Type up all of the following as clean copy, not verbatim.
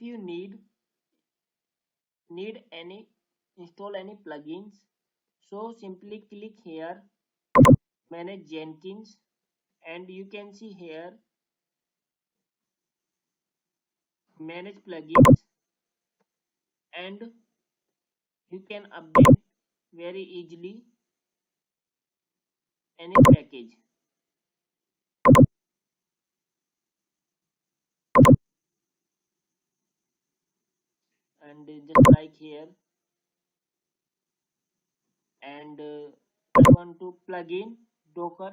you need any install any plugins, so simply click here, manage Jenkins, and you can see here manage plugins, and you can update very easily any package. And just like here, and I want to plug in Docker.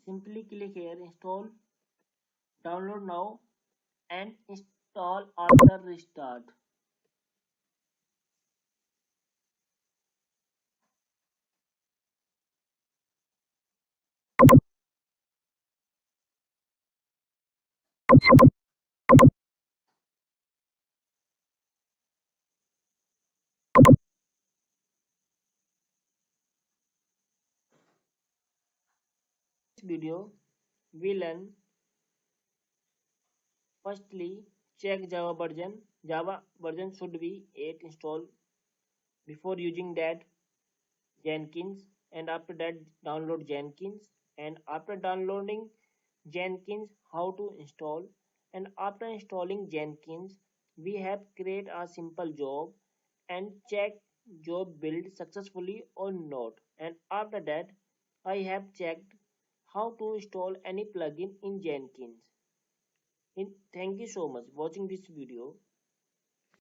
Simply click here, install, download now, and install after restart. This video we learn firstly check Java version should be 8 installed before using that Jenkins, and after that download Jenkins, and after downloading Jenkins how to install, and after installing Jenkins we have create a simple job and check job build successfully or not, and after that I have checked how to install any plugin in Jenkins. Thank you so much watching this video.